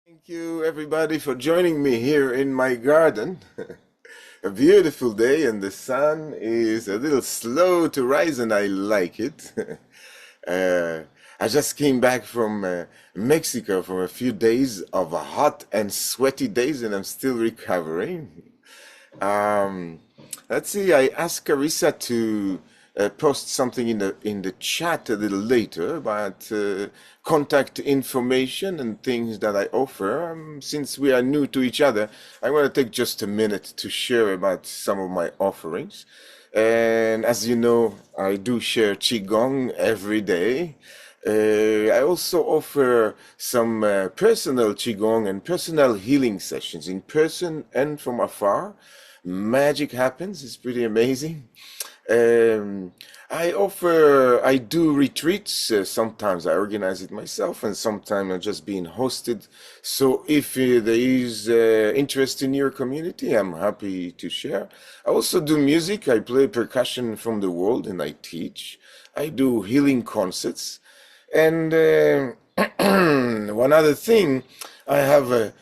Thank you, everybody, for joining me here in my garden. A beautiful day, and the sun is a little slow to rise, and I like it. uh, I just came back from Mexico from a few days of hot and sweaty days, and I'm still recovering. Um, let's see. I asked Carissa to post something in the chat a little later about contact information and things that I offer. Since we are new to each other, I want to take just a minute to share about some of my offerings. And as you know, I do share Qigong every day. I also offer some personal Qigong and personal healing sessions in person and from afar. Magic happens, it's pretty amazing. Um, I do retreats. Sometimes I organize it myself, and sometimes I'm just being hosted. So if there is interest in your community, I'm happy to share. I also do music. I play percussion from the world, and I teach. I do healing concerts. And one other thing, I have a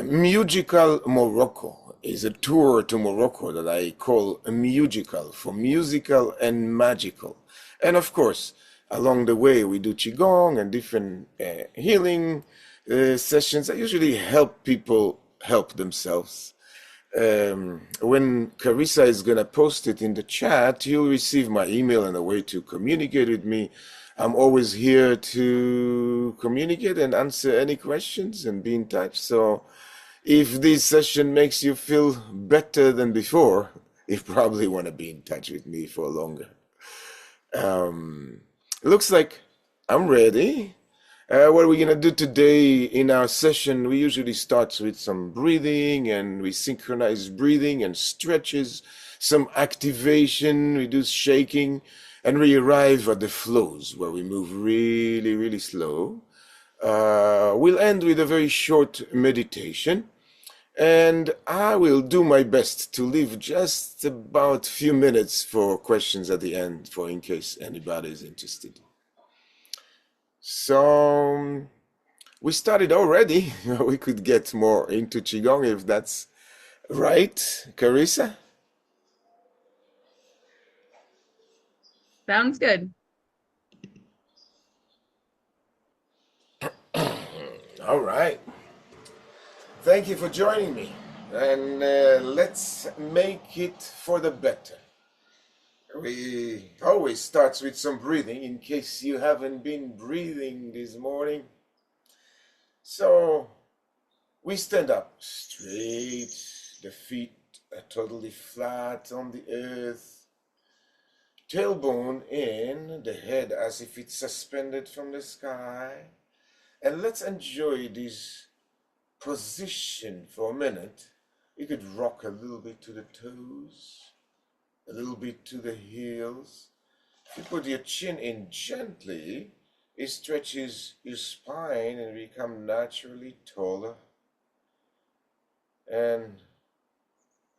musical Morocco is a tour to Morocco that I call a musical for musical and magical. And of course, along the way, we do Qigong and different healing sessions. I usually help people help themselves. When Carissa is going to post it in the chat, you'll receive my email and a way to communicate with me. I'm always here to communicate and answer any questions and be in touch. So if this session makes you feel better than before, you probably want to be in touch with me for longer. Looks like I'm ready. What are we going to do today in our session? We usually start with some breathing and we synchronize breathing and stretches, some activation, we do shaking, and we arrive at the flows where we move really, really slow. We'll end with a very short meditation. And I will do my best to leave just about a few minutes for questions at the end, for in case anybody is interested. So we started already. We could get more into Qigong if that's right, Carissa. Sounds good. All right. Thank you for joining me. And let's make it for the better. We always starts with some breathing in case you haven't been breathing this morning. So we stand up straight, the feet are totally flat on the earth, tailbone in, the head as if it's suspended from the sky. And let's enjoy this position for a minute. You could rock a little bit to the toes, a little bit to the heels. If you put your chin in gently, it stretches your spine and become naturally taller. And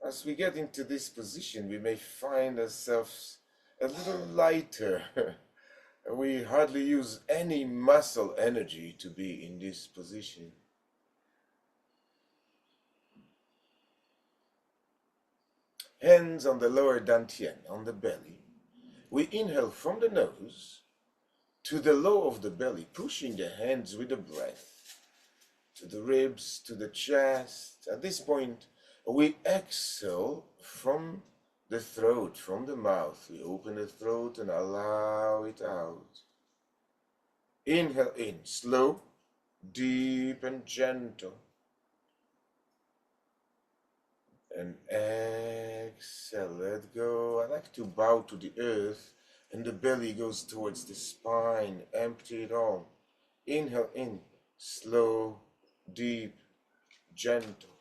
as we get into this position, we may find ourselves a little lighter. We hardly use any muscle energy to be in this position. Hands on the lower dantian, on the belly. We inhale from the nose to the low of the belly, pushing the hands with the breath to the ribs, to the chest. At this point, we exhale from the throat, from the mouth. We open the throat and allow it out. Inhale in, slow, deep and gentle. And exhale, let go. I like to bow to the earth and the belly goes towards the spine. Empty it all. Inhale in, slow, deep, gentle.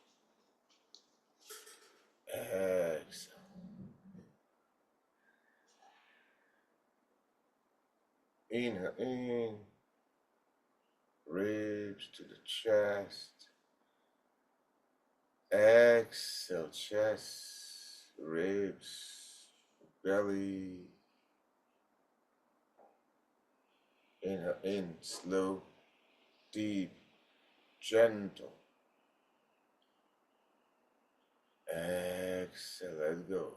Exhale. Inhale in, ribs to the chest. Exhale, chest, ribs, belly. Inhale in, slow, deep, gentle. Exhale, let go.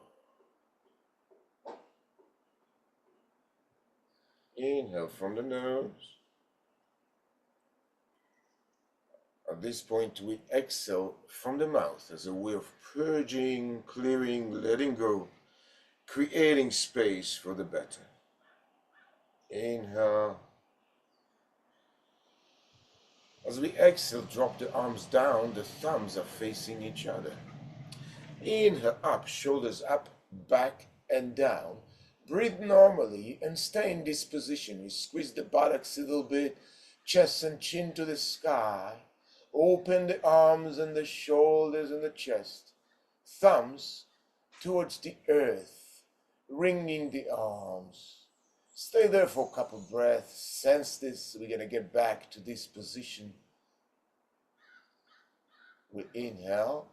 Inhale from the nose. At this point, we exhale from the mouth as a way of purging, clearing, letting go, creating space for the better. Inhale. As we exhale, drop the arms down, the thumbs are facing each other. Inhale up, shoulders up, back and down. Breathe normally and stay in this position. We squeeze the buttocks a little bit, chest and chin to the sky. Open the arms and the shoulders and the chest. Thumbs towards the earth, wringing the arms. Stay there for a couple breaths. Sense this. We're going to get back to this position. We inhale.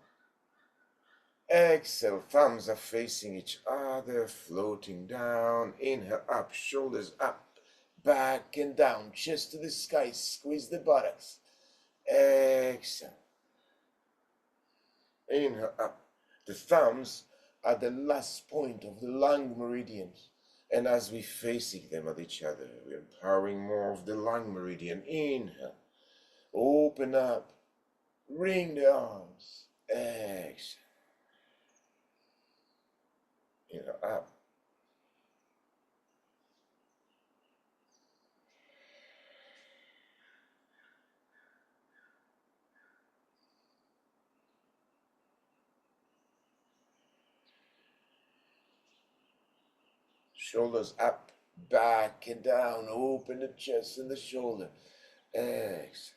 Exhale, thumbs are facing each other, floating down. Inhale up, shoulders up, back and down, chest to the sky, squeeze the buttocks. Exhale. Inhale up. The thumbs are the last point of the lung meridians. And as we're facing them at each other, we're empowering more of the lung meridian. Inhale. Open up. Wring the arms. Exhale. Inhale up. Shoulders up, back and down. Open the chest and the shoulder. Exhale.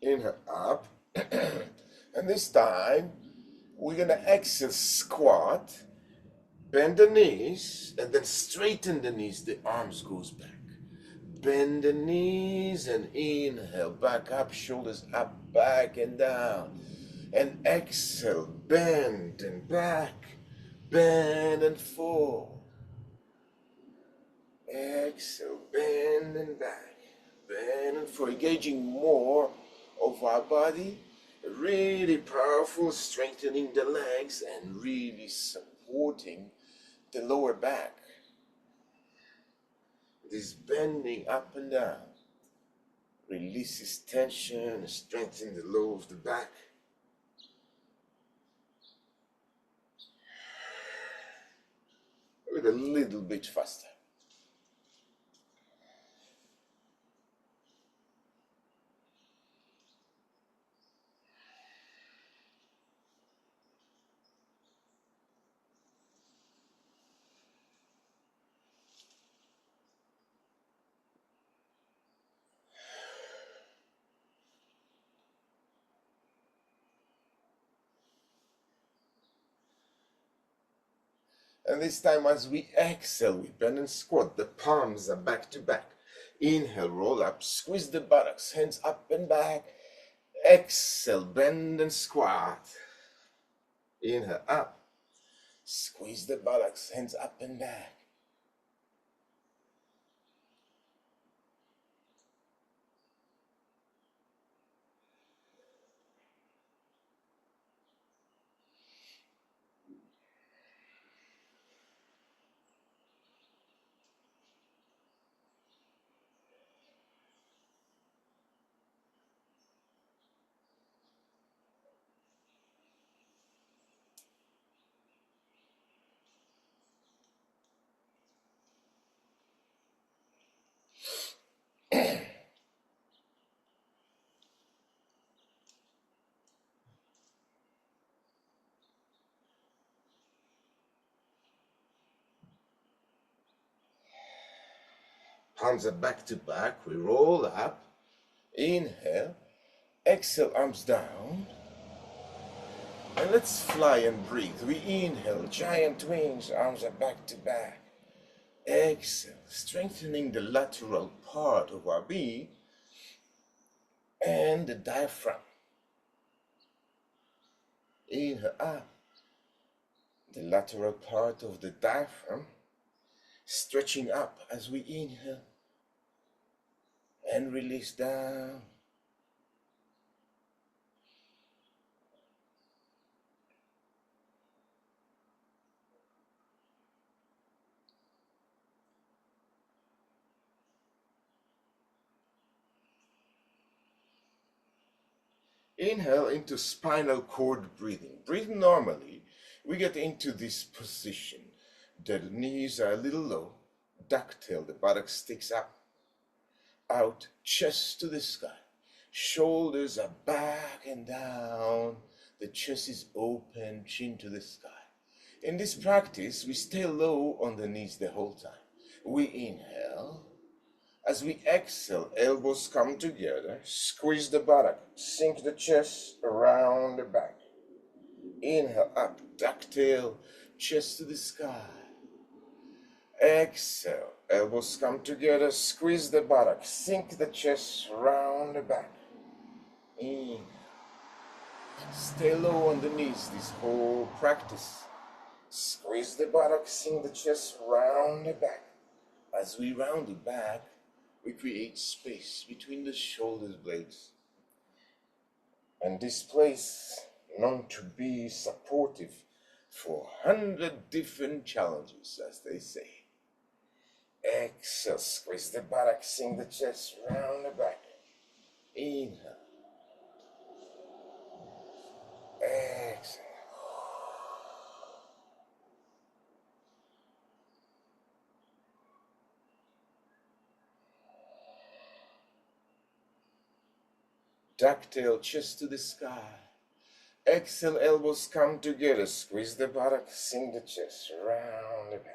Inhale up. And this time, we're going to exhale, squat. Bend the knees and then straighten the knees. The arms goes back. Bend the knees and inhale. Back up, shoulders up, back and down. And exhale, bend and back. Bend and forward. Exhale, bend and back. Bend and forward. Engaging more of our body. Really powerful, strengthening the legs and really supporting the lower back. This bending up and down releases tension, strengthens the low of the back. With a little bit faster. And this time as we exhale, we bend and squat. The palms are back to back. Inhale, roll up, squeeze the buttocks, hands up and back. Exhale, bend and squat. Inhale, up. Squeeze the buttocks, hands up and back. Palms are back to back. We roll up. Inhale. Exhale, arms down. And let's fly and breathe. We inhale, giant wings, arms are back to back. Exhale, strengthening the lateral part of our being. and the diaphragm. Inhale up, the lateral part of the diaphragm stretching up as we inhale and release down. Inhale into spinal cord breathing. Breathe normally. We get into this position. The knees are a little low. Ducktail, the buttock sticks up. Out, chest to the sky. Shoulders are back and down. The chest is open, chin to the sky. In this practice, we stay low on the knees the whole time. We inhale. As we exhale, elbows come together, squeeze the buttock, sink the chest around the back. Inhale up, ducktail, chest to the sky. Exhale, elbows come together, squeeze the buttock, sink the chest around the back. Inhale. Stay low on the knees this whole practice. Squeeze the buttock, sink the chest round the back. As we round it back, we create space between the shoulder blades. And this place, known to be supportive for 100 different challenges, as they say. Exhale, squeeze the buttock, sink the chest round the back. Inhale. Exhale. Ducktail, chest to the sky. Exhale, elbows come together. Squeeze the buttock, sink the chest round the back.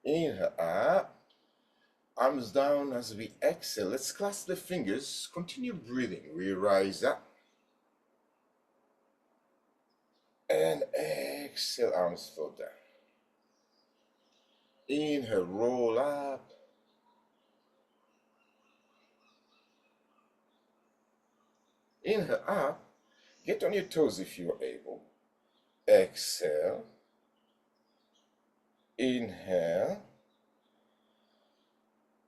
Inhale up, arms down as we exhale. Let's clasp the fingers, continue breathing. We rise up and exhale, arms fall down. Inhale, roll up. Inhale up, get on your toes if you are able. Exhale, inhale,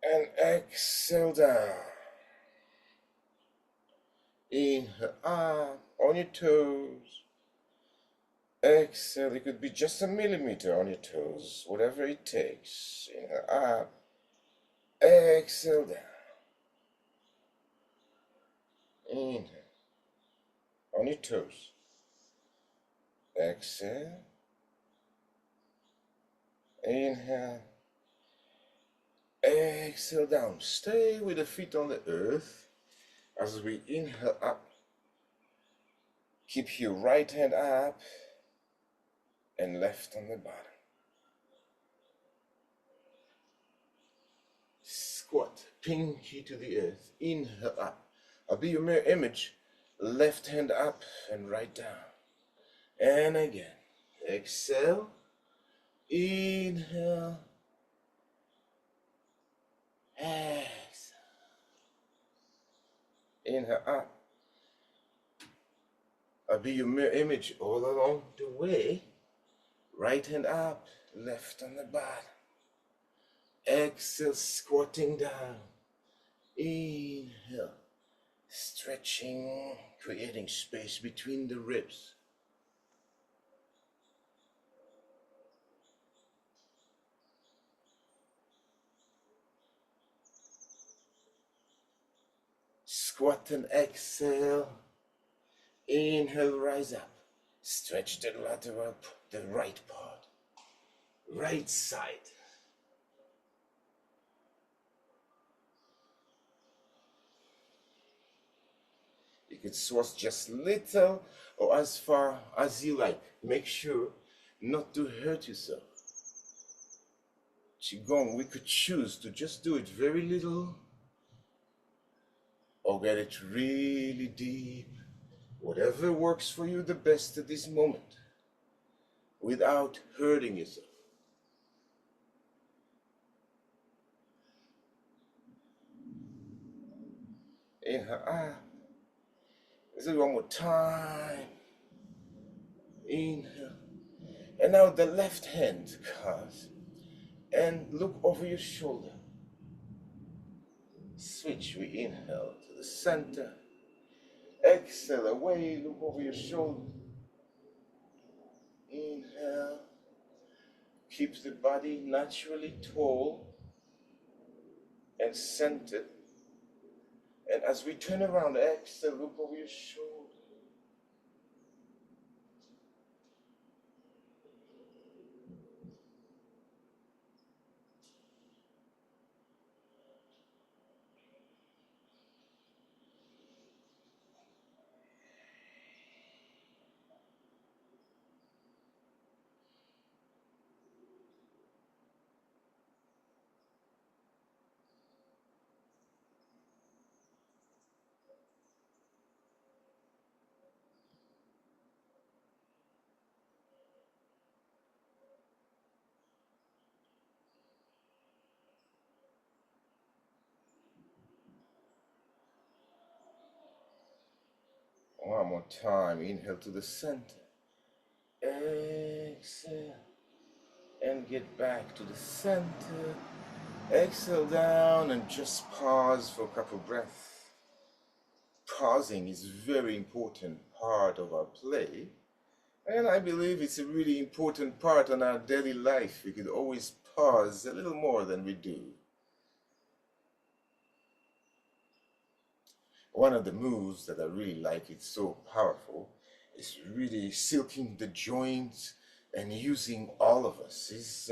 and exhale down. Inhale up, on your toes. Exhale, it could be just a millimeter on your toes, whatever it takes. Inhale up, exhale down. Inhale, on your toes. Exhale, inhale, exhale down. Stay with the feet on the earth as we inhale up. Keep your right hand up and left on the bottom. Squat, pinky to the earth. Inhale up. I'll be your mirror image. Left hand up and right down. And again. Exhale. Inhale. Exhale. Inhale up. I'll be your mirror image all along the way. Right hand up, left on the bottom. Exhale, squatting down. Inhale, stretching, creating space between the ribs. Squat and exhale. Inhale, rise up. Stretch the lateral, the right part. Right side. You could source just little or as far as you like. Make sure not to hurt yourself. Qigong, we could choose to just do it very little or get it really deep. Whatever works for you the best at this moment without hurting yourself. Inhale. Let's do it one more time. Inhale. And now the left hand comes and look over your shoulder. Switch. We inhale to the center. Exhale away. Look over your shoulder. Inhale. Keep the body naturally tall and centered. And as we turn around, exhale, look over your shoulder. One more time. Inhale to the center. Exhale. And get back to the center. Exhale down and just pause for a couple breaths. Pausing is a very important part of our play. And I believe it's a really important part in our daily life. We could always pause a little more than we do. One of the moves that I really like, it's so powerful, is really silking the joints and using all of us. Is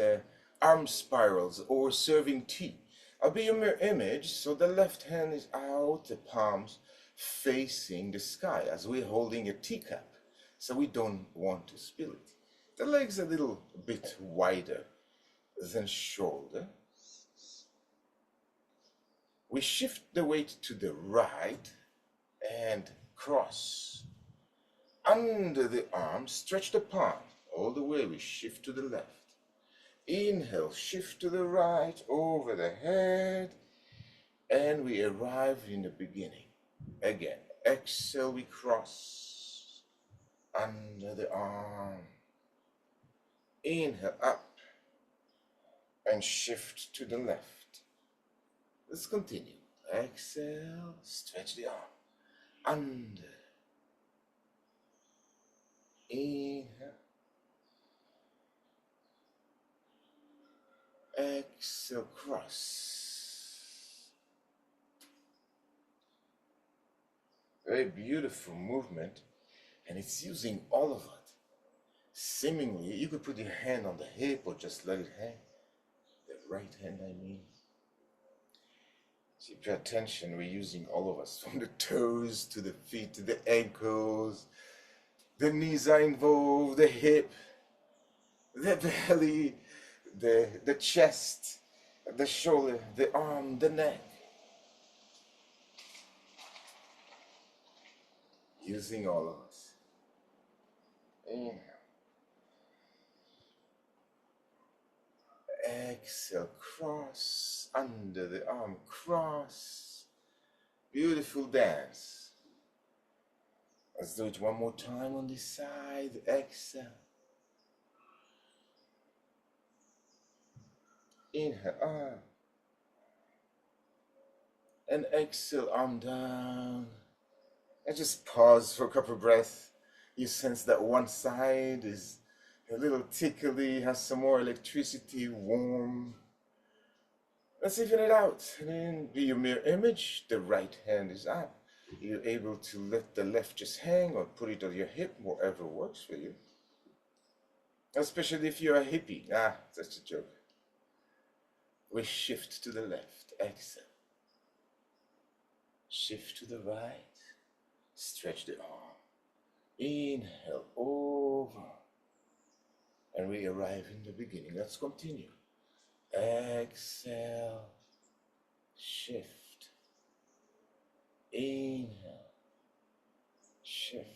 arm spirals or serving tea. I'll be a mirror image, so the left hand is out, the palms facing the sky as we're holding a teacup, so we don't want to spill it. The legs a little bit wider than shoulder. We shift the weight to the right and cross. Under the arm, stretch the palm. All the way we shift to the left. Inhale, shift to the right, over the head, and we arrive in the beginning. Again, exhale, we cross. Under the arm. Inhale, up, and shift to the left. Let's continue. Exhale, stretch the arm. Under. Inhale. Exhale, cross. Very beautiful movement, and it's using all of it. Seemingly, you could put your hand on the hip or just let it hang. The right hand, I mean. See, pay attention, we're using all of us, from the toes to the feet to the ankles. The knees are involved, the hip, the belly, the chest, the shoulder, the arm, the neck. Using all of us. Inhale. Exhale, cross, under the arm, cross. Beautiful dance. Let's do it one more time on this side. Exhale. Inhale, up. And exhale, arm down. And just pause for a couple of breaths. You sense that one side is a little tickly, has some more electricity, warm. Let's even it out. And then be your mirror image. The right hand is up. You're able to let the left just hang or put it on your hip, whatever works for you. Especially if you're a hippie. That's a joke. We shift to the left. Exhale. Shift to the right. Stretch the arm. Inhale over. And we arrive in the beginning. Let's continue. Exhale. Shift. Inhale. Shift.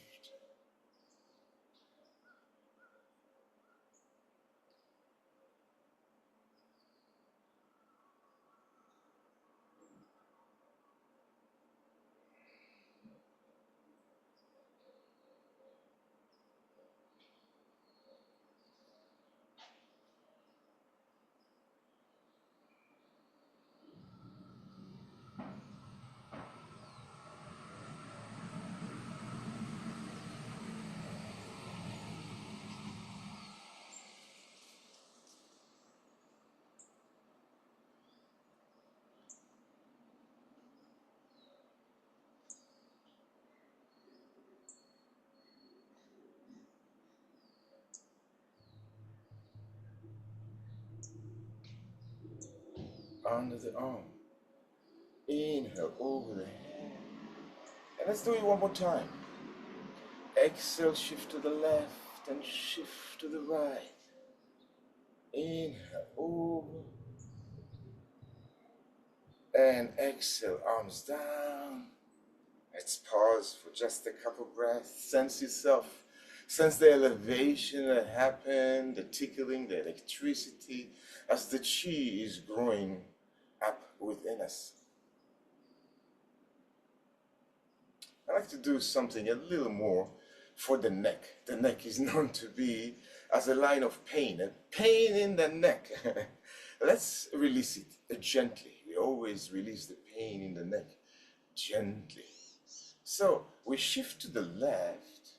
Under the arm. Inhale over the head. And let's do it one more time. Exhale, shift to the left and shift to the right. Inhale over. And exhale, arms down. Let's pause for just a couple breaths. Sense yourself. Sense the elevation that happened, the tickling, the electricity as the chi is growing up within us. I like to do something a little more for the neck. The neck is known to be as a line of pain, a pain in the neck. Let's release it gently. We always release the pain in the neck gently. So we shift to the left,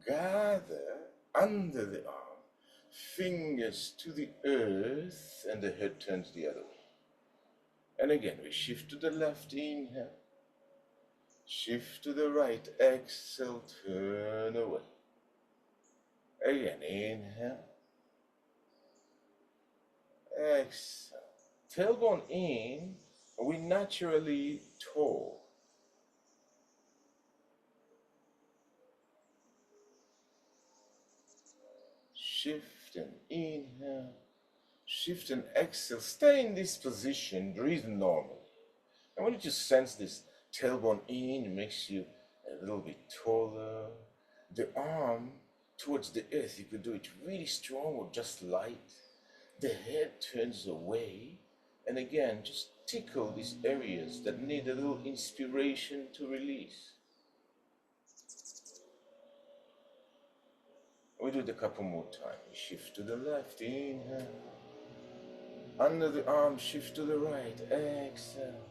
gather under the arm, fingers to the earth, and the head turns the other way. And again, we shift to the left, inhale. Shift to the right, exhale, turn away. Again, inhale. Exhale. Tailbone in, we naturally tall. Shift and inhale. Shift and exhale. Stay in this position, breathe normally. I want you to sense this tailbone in, it makes you a little bit taller. The arm towards the earth, you could do it really strong or just light. The head turns away, and again, just tickle these areas that need a little inspiration to release. We do it a couple more times. We shift to the left, inhale. Under the arm, shift to the right, exhale.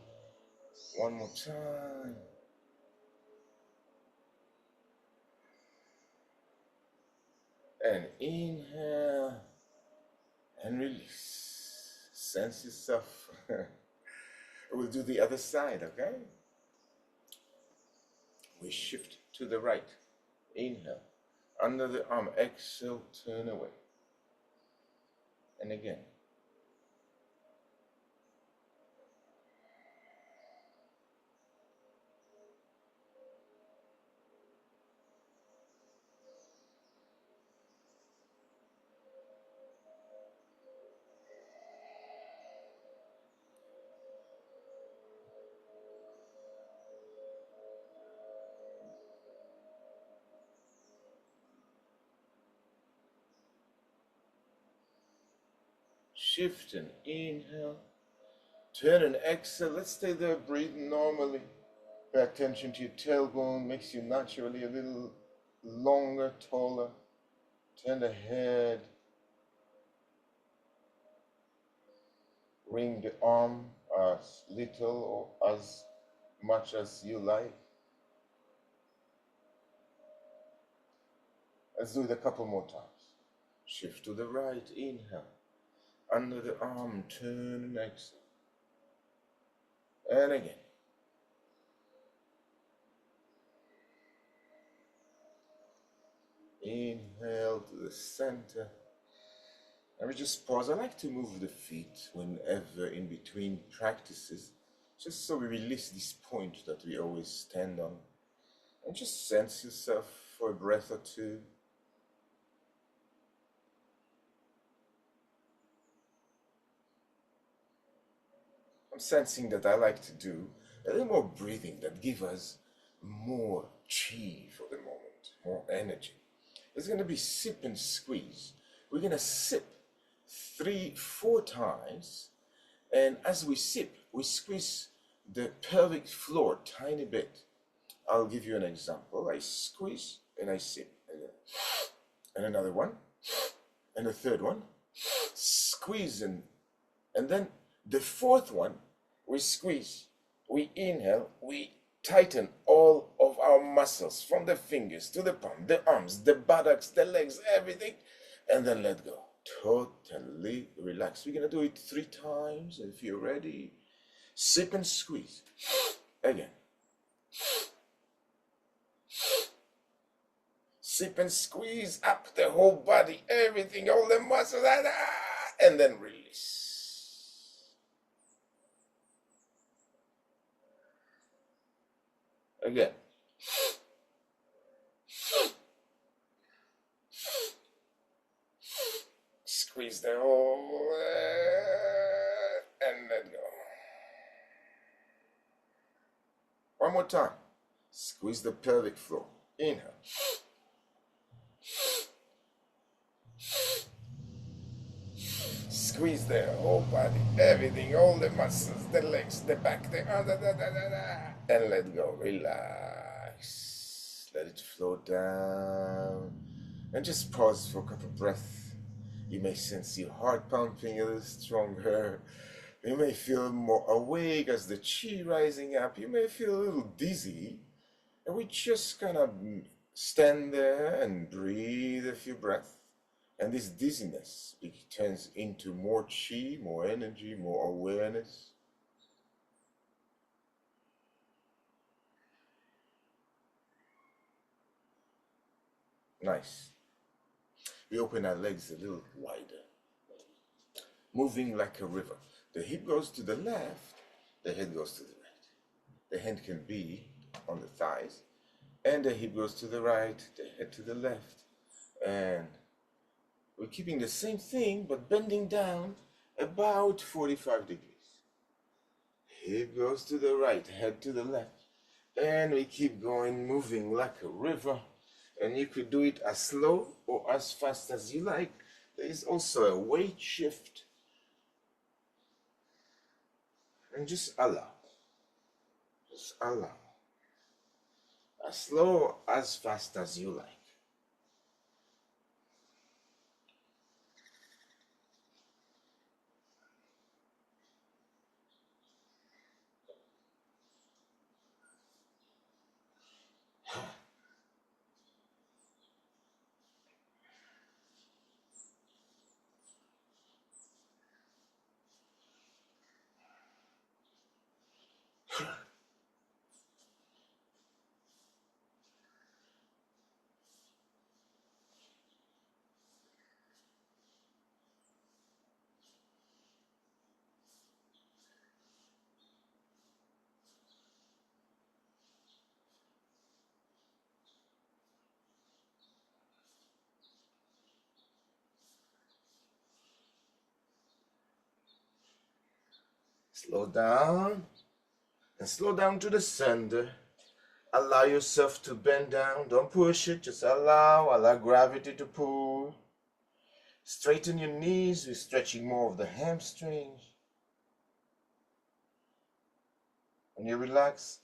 One more time. And inhale and release. Sense yourself. We'll do the other side, okay? We shift to the right. Inhale. Under the arm, exhale, turn away. And again. Shift and inhale. Turn and exhale. Let's stay there, breathing normally. Pay attention to your tailbone. Makes you naturally a little longer, taller. Turn the head. Ring the arm as little or as much as you like. Let's do it a couple more times. Shift to the right, inhale. Under the arm, turn and exhale. And again. Inhale to the center. And we just pause. I like to move the feet whenever in between practices, just so we release this point that we always stand on. And just sense yourself for a breath or two. I'm sensing that I like to do a little more breathing that gives us more chi for the moment, more energy. It's going to be sip and squeeze. We're going to sip 3-4 times, and as we sip, we squeeze the pelvic floor a tiny bit. I'll give you an example. I squeeze and I sip, and another one, and a third one, squeeze, and then the fourth one, we squeeze, we inhale, we tighten all of our muscles from the fingers to the palm, the arms, the buttocks, the legs, everything, and then let go. Totally relax. We're gonna do it 3 times. If you're ready, sip and squeeze. Again. Sip and squeeze up the whole body, everything, all the muscles, and then release. Again. Squeeze the whole, and let go. One more time. Squeeze the pelvic floor. Inhale. Squeeze the whole body, everything, all the muscles, the legs, the back, the and let go. Relax. Let it flow down. And just pause for a couple of breaths. You may sense your heart pumping a little stronger. You may feel more awake as the chi rising up. You may feel a little dizzy. And we just kind of stand there and breathe a few breaths. And this dizziness turns into more chi, more energy, more awareness. Nice. We open our legs a little wider, moving like a river. The hip goes to the left, the head goes to the right. The hand can be on the thighs, and the hip goes to the right, the head to the left. And we're keeping the same thing, but bending down about 45 degrees. Hip goes to the right, head to the left. And we keep going, moving like a river. And you could do it as slow or as fast as you like. There is also a weight shift. And just allow. Just allow. As slow or as fast as you like. Slow down. And slow down to the center. Allow yourself to bend down. Don't push it. Just allow gravity to pull. Straighten your knees. We're stretching more of the hamstrings. When you relax,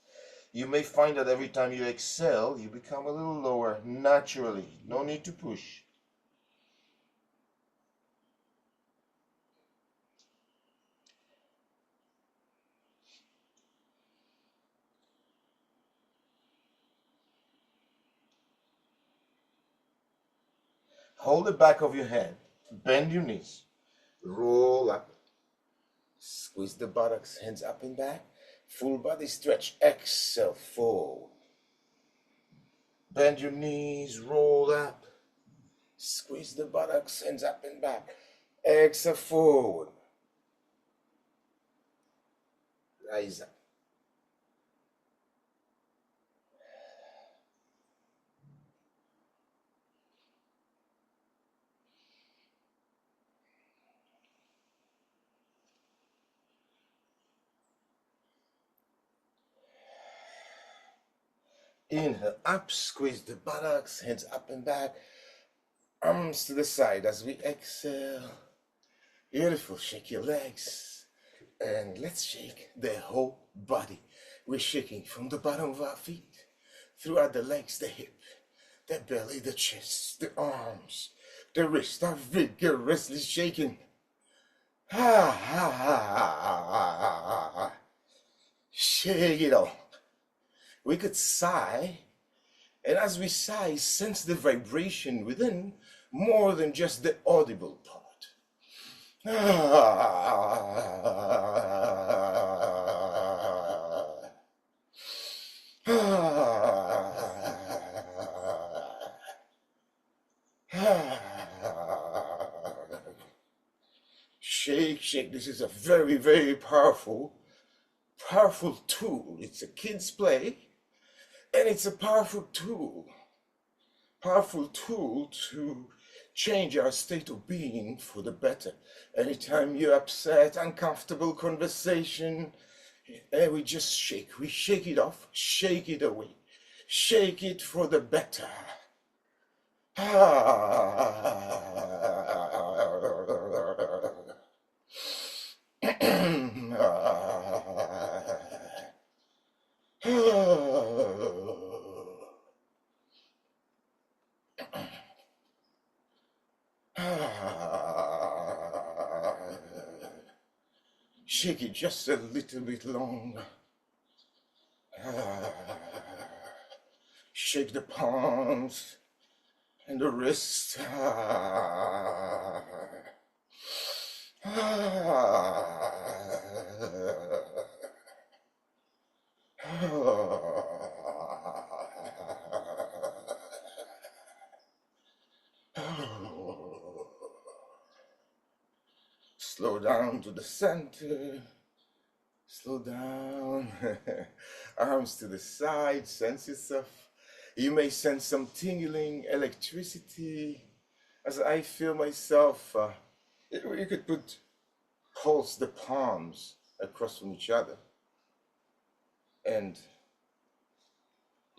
you may find that every time you exhale, you become a little lower naturally. No need to push. Hold the back of your hand. Bend your knees. Roll up. Squeeze the buttocks, hands up and back. Full body stretch. Exhale, forward. Bend your knees, roll up. Squeeze the buttocks, hands up and back. Exhale, forward. Rise up. Inhale, up, squeeze the buttocks, hands up and back, arms to the side as we exhale. Beautiful, shake your legs. And let's shake the whole body. We're shaking from the bottom of our feet, throughout the legs, the hip, the belly, the chest, the arms, the wrists are vigorously shaking. Ha ha ha ha ha ha. Shake it all. We could sigh, and as we sigh, sense the vibration within more than just the audible part. Shake, shake. This is a very, very powerful tool. It's a kid's play, and it's a powerful tool to change our state of being for the better. Anytime you're upset, uncomfortable conversation, we just shake. We shake it off, shake it away, shake it for the better. Shake it just a little bit longer. Shake the palms and the wrists. Slow down to the center. Slow down. Arms to the side. Sense yourself. You may sense some tingling electricity. As I feel myself, you could pulse the palms across from each other. And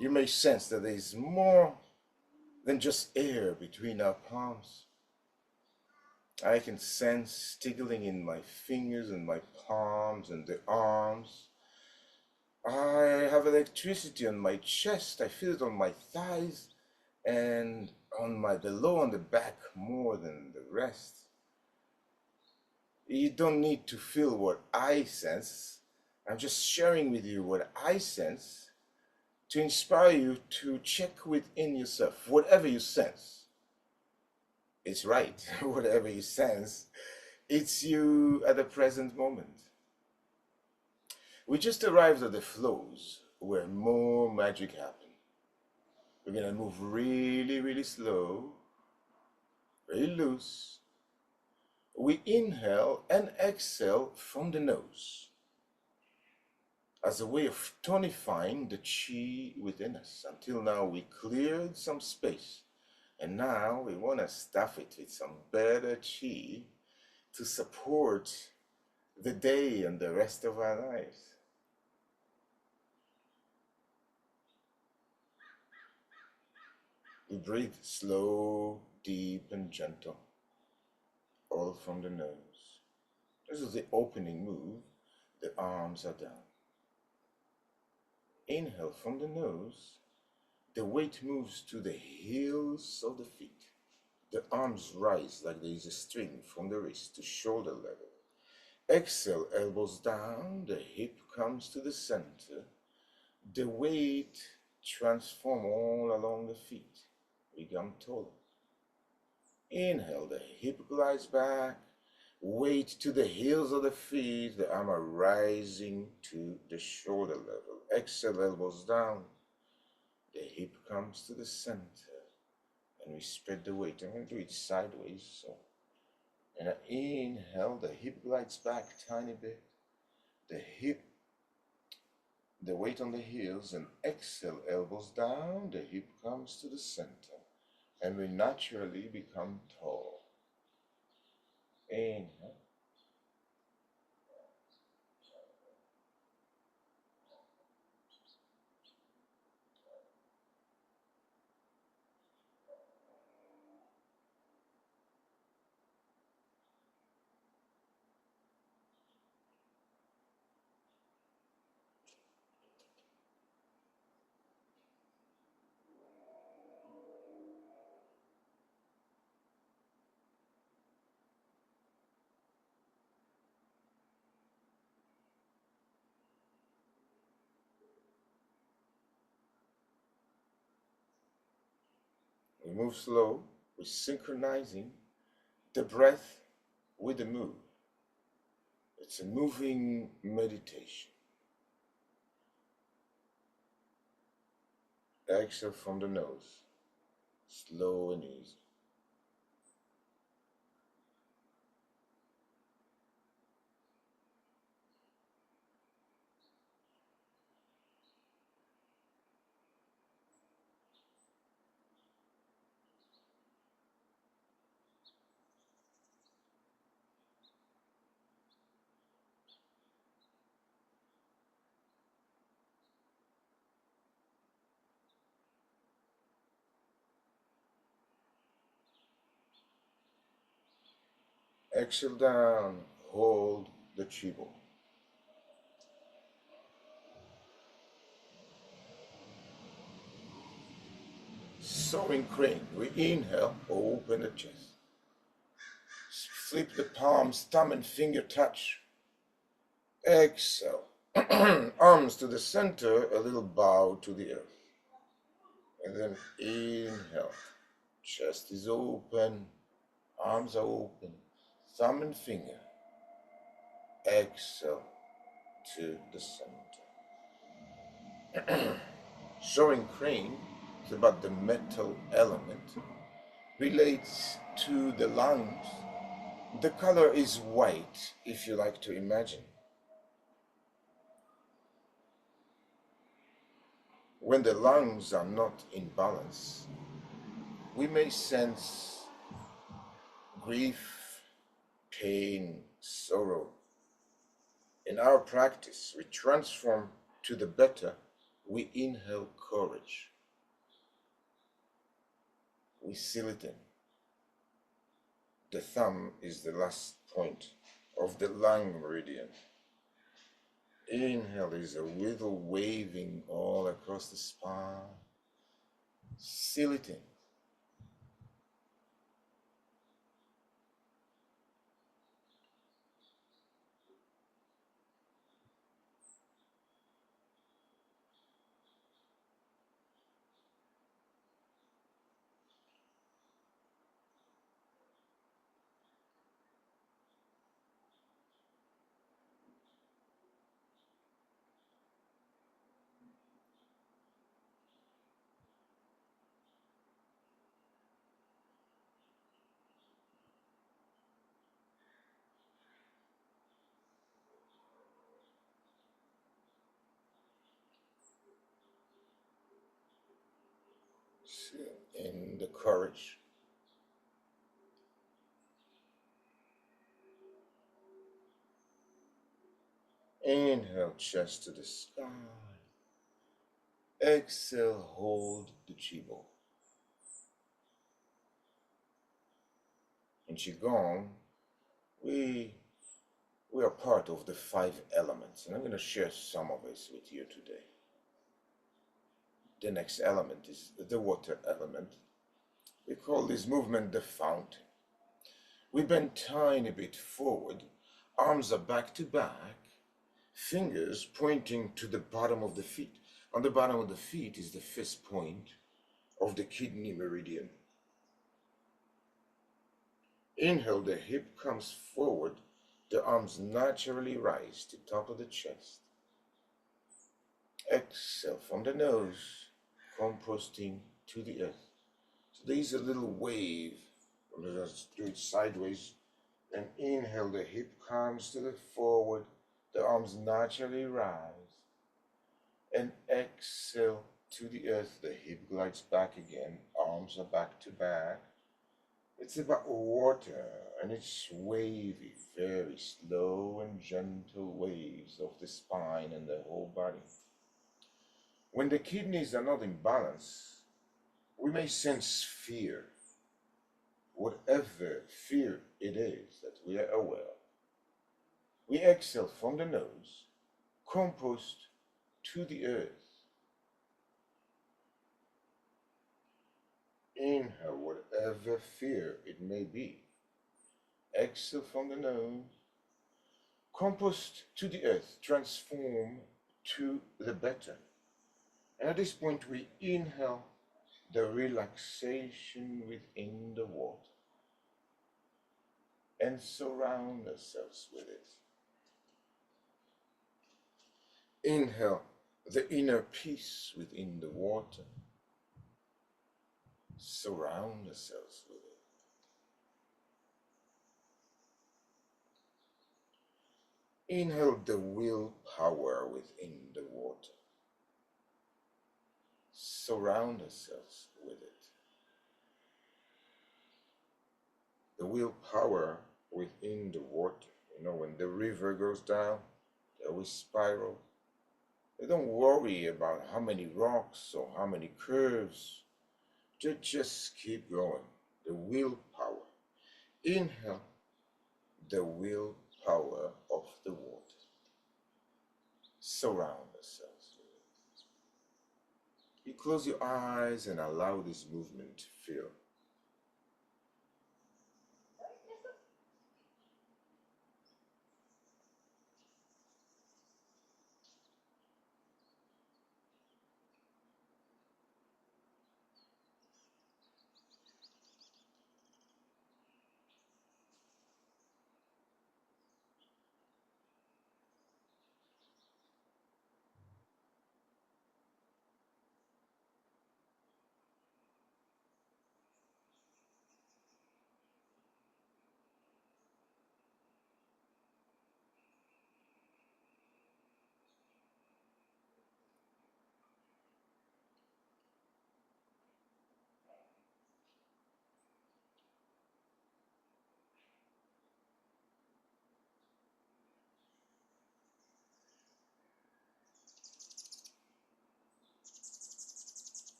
you may sense that there is more than just air between our palms. I can sense tingling in my fingers and my palms and the arms. I have electricity on my chest. I feel it on my thighs and on the low on the back more than the rest. You don't need to feel what I sense. I'm just sharing with you what I sense to inspire you to check within yourself. Whatever you sense, it's right. Whatever you sense, it's you at the present moment. We just arrived at the flows where more magic happens. We're going to move really, really slow, very loose. We inhale and exhale from the nose as a way of tonifying the chi within us. Until now, we cleared some space, and now we want to stuff it with some better chi to support the day and the rest of our lives. We breathe slow, deep, and gentle, all from the nose. This is the opening move. The arms are down. Inhale from the nose. The weight moves to the heels of the feet. The arms rise like there is a string from the wrist to shoulder level. Exhale, elbows down. The hip comes to the center. The weight transforms all along the feet. Become taller. Inhale, the hip glides back. Weight to the heels of the feet. The arm are rising to the shoulder level. Exhale, elbows down. The hip comes to the center. And we spread the weight. I'm going to do it sideways. So, and I inhale, the hip glides back a tiny bit. The weight on the heels, and exhale, elbows down. The hip comes to the center. And we naturally become tall. Inhale. We move slow, we're synchronizing the breath with the move. It's a moving meditation. Exhale from the nose, slow and easy. Exhale down, hold the ChiGong. Soaring crane, we inhale, open the chest. Flip the palms, thumb and finger touch. Exhale, arms to the center, a little bow to the earth. And then inhale, chest is open, arms are open, thumb and finger. Exhale to the center. Soaring crane is about the metal element, relates to the lungs. The color is white, if you like to imagine. When the lungs are not in balance, we may sense grief, pain, sorrow. In our practice, we transform to the better. We inhale courage. We seal it in. The thumb is the last point of the lung meridian. Inhale is a little waving all across the spine. Seal it in. Seal in the courage. Inhale, chest to the sky. Exhale, hold the ChiGong. In ChiGong, we are part of the 5 elements, and I'm going to share some of this with you today. The next element is the water element. We call this movement the fountain. We bend tiny bit forward, arms are back to back, fingers pointing to the bottom of the feet. On the bottom of the feet is the first point of the kidney meridian. Inhale, the hip comes forward, the arms naturally rise to top of the chest. Exhale from the nose, composting to the earth. So there's a little wave. Let's do it sideways. And inhale, the hip comes to the forward, the arms naturally rise. And exhale to the earth, the hip glides back again, arms are back to back. It's about water, and it's wavy, very slow and gentle waves of the spine and the whole body. When the kidneys are not in balance, we may sense fear, whatever fear it is that we are aware of. We exhale from the nose, compost to the earth. Inhale, whatever fear it may be. Exhale from the nose, compost to the earth, transform to the better. And at this point, we inhale the relaxation within the water and surround ourselves with it. Inhale the inner peace within the water. Surround ourselves with it. Inhale the willpower within the water. Surround ourselves with it. The willpower within the water. You know, when the river goes down, they always spiral. They don't worry about how many rocks or how many curves. They just keep going. The willpower. Inhale the willpower of the water. Surround ourselves with it. You close your eyes and allow this movement to feel.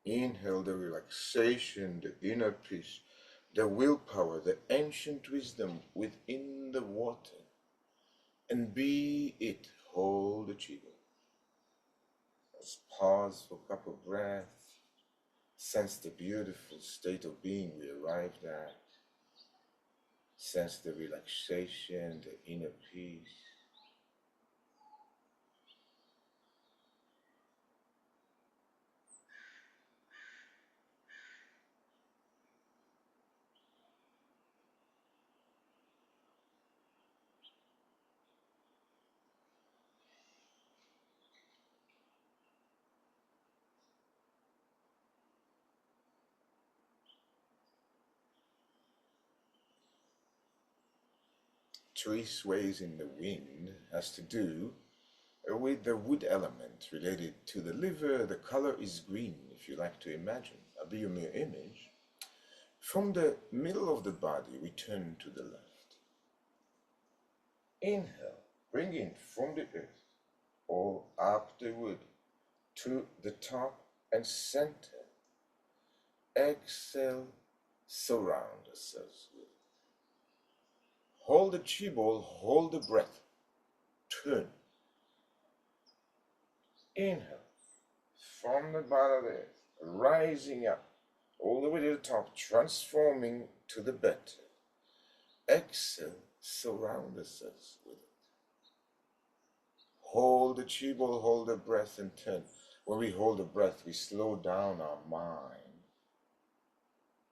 Inhale the relaxation, the inner peace, the willpower, the ancient wisdom within the water. And be it. Hold the Chi Gong. Let's pause for a couple of breaths. Sense the beautiful state of being we arrived at. Sense the relaxation, the inner peace. Tree sways in the wind has to do with the wood element related to the liver. The color is green, if you like to imagine. I'll be your mere image. From the middle of the body, we turn to the left. Inhale, bring in from the earth or up the wood to the top and center. Exhale, surround ourselves with. Hold the chi ball, hold the breath. Turn. Inhale, from the bottom of the earth, rising up all the way to the top, transforming to the better. Exhale, surround ourselves with it. Hold the chi ball, hold the breath, and turn. When we hold the breath, we slow down our mind.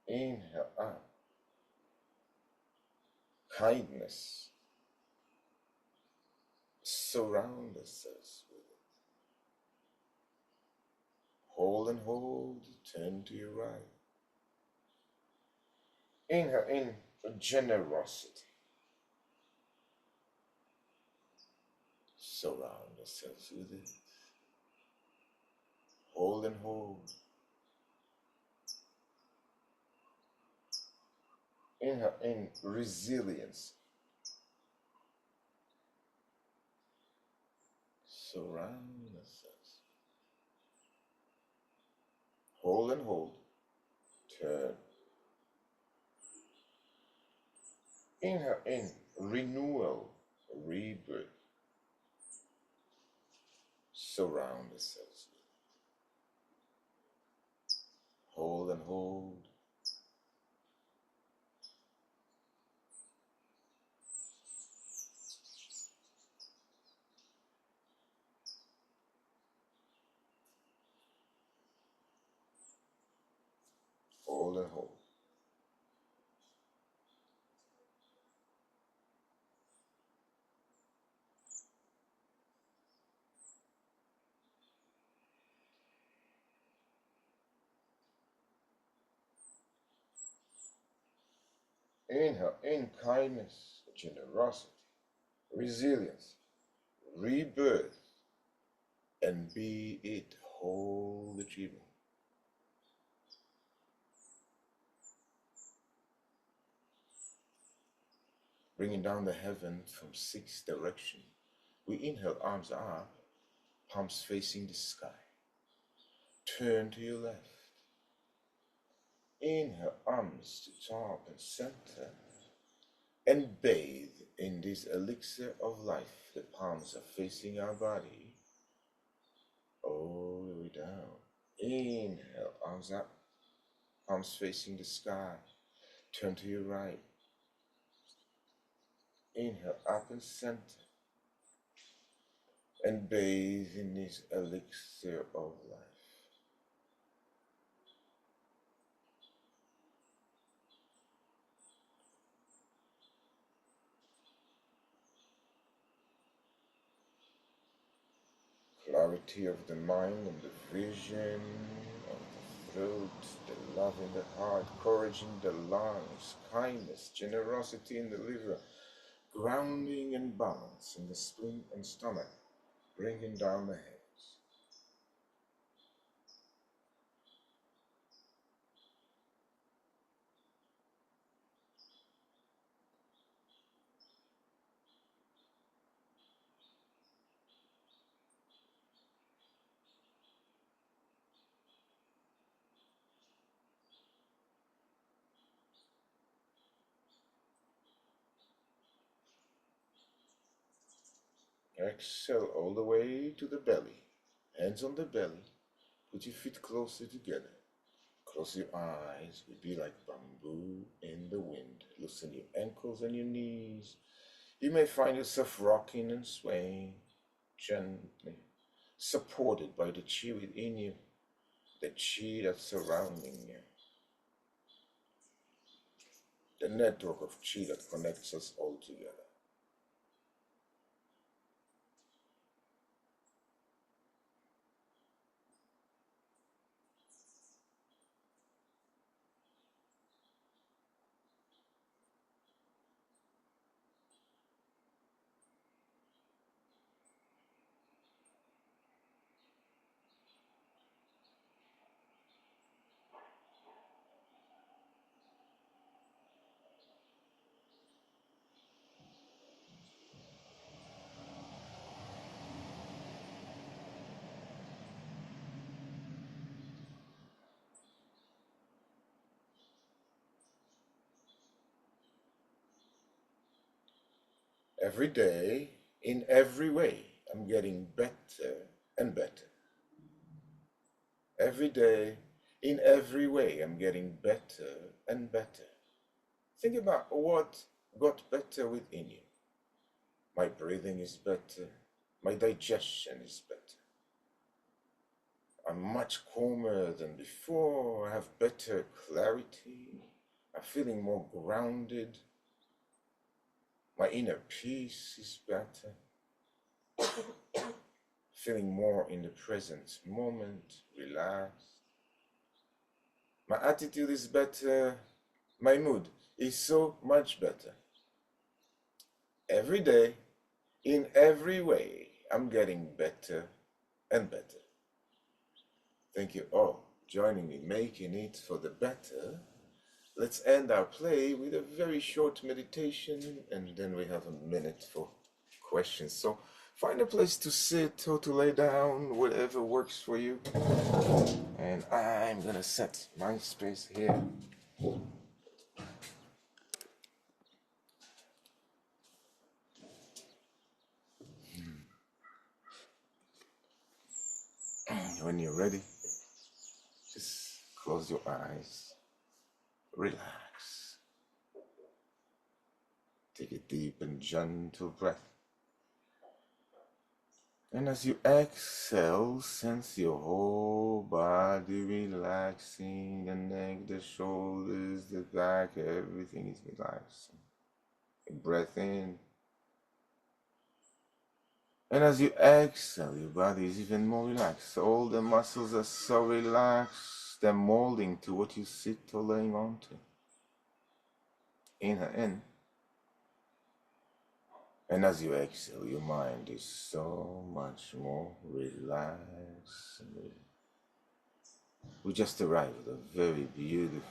Inhale up. Kindness. Surround ourselves with it. Hold and hold, turn to your right. Inhale in generosity. Surround ourselves with it. Hold and hold. Inhale in resilience. Surround ourselves. Hold and hold. Turn. Inhale in renewal, rebirth. Surround ourselves. Hold and hold. Hold and hold. Inhale in kindness, generosity, resilience, rebirth, and be it whole achievement. Bringing down the heavens from 6 directions. We inhale, arms up, palms facing the sky. Turn to your left. Inhale, arms to top and center. And bathe in this elixir of life. The palms are facing our body. All the way down. Inhale, arms up, palms facing the sky. Turn to your right. Inhale, up and center. And bathe in this elixir of life. Clarity of the mind and the vision of the throat, the love in the heart, courage in the lungs, kindness, generosity in the liver, grounding and balance in the spleen and stomach, bringing down the head. Exhale all the way to the belly. Hands on the belly. Put your feet closer together. Close your eyes. We'll be like bamboo in the wind. Loosen your ankles and your knees. You may find yourself rocking and swaying gently, supported by the chi within you, the chi that's surrounding you, the network of chi that connects us all together. Every day, in every way, I'm getting better and better. Every day, in every way, I'm getting better and better. Think about what got better within you. My breathing is better. My digestion is better. I'm much calmer than before. I have better clarity. I'm feeling more grounded. My inner peace is better. Feeling more in the present moment, relaxed. My attitude is better. My mood is so much better. Every day, in every way, I'm getting better and better. Thank you all joining me, making it for the better. let's end our play with a very short meditation, and then we have a minute for questions. So find a place to sit or to lay down, whatever works for you. And I'm gonna set my space here. When you're ready, just close your eyes, relax, take a deep and gentle breath. And as you exhale, sense your whole body relaxing, the neck, the shoulders, the back, everything is relaxing. Breath in. And as you exhale, your body is even more relaxed. All the muscles are so relaxed, they're molding to what you sit or laying onto. Inhale in. And as you exhale, your mind is so much more relaxed. We just arrived at a very beautiful,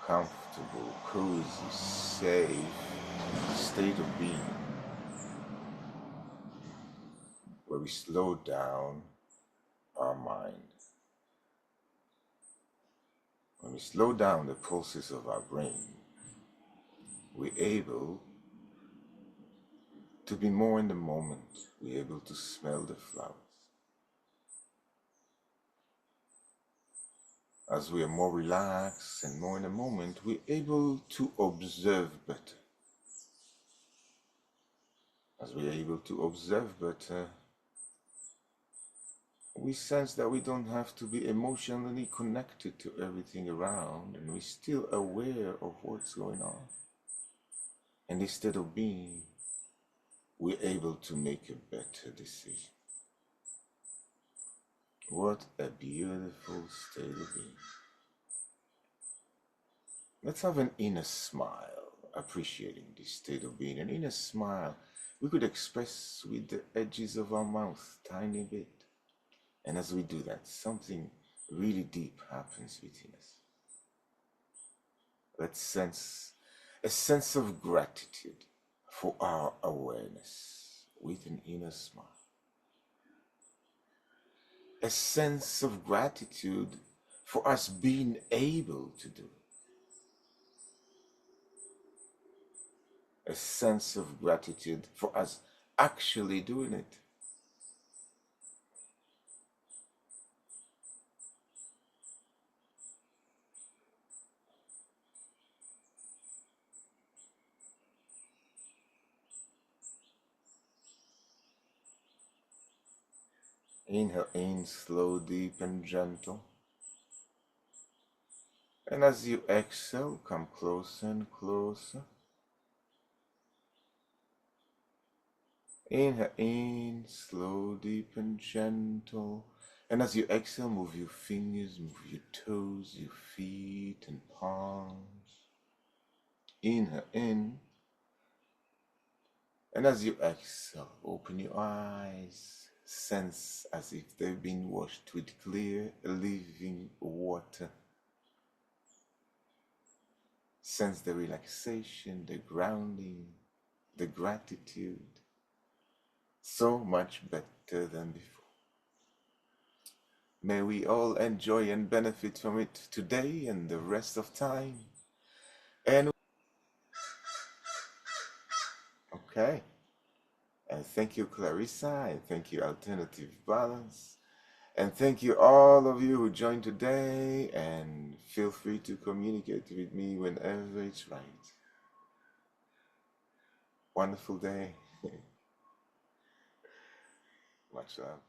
comfortable, cozy, safe state of being, where we slow down our mind. When we slow down the pulses of our brain, we're able to be more in the moment. We're able to smell the flowers. As we are more relaxed and more in the moment, we're able to observe better. As we're able to observe better, we sense that we don't have to be emotionally connected to everything around, and we're still aware of what's going on. And instead of being, we're able to make a better decision. What a beautiful state of being. Let's have an inner smile, appreciating this state of being. An inner smile we could express with the edges of our mouth, tiny bit. And as we do that, something really deep happens within us. Let's sense a sense of gratitude for our awareness with an inner smile. A sense of gratitude for us being able to do it. A sense of gratitude for us actually doing it. Inhale in, slow, deep and gentle. And as you exhale, come closer and closer. Inhale in, slow, deep and gentle. And as you exhale, move your fingers, move your toes, your feet and palms. Inhale in. And as you exhale, open your eyes. Sense as if they've been washed with clear, living water. Sense the relaxation, the grounding, the gratitude. So much better than before. May we all enjoy and benefit from it today and the rest of time. And okay. And thank you, Clarissa, and thank you, Alternative Balance. And thank you all of you who joined today, and feel free to communicate with me whenever it's right. Wonderful day. Much love.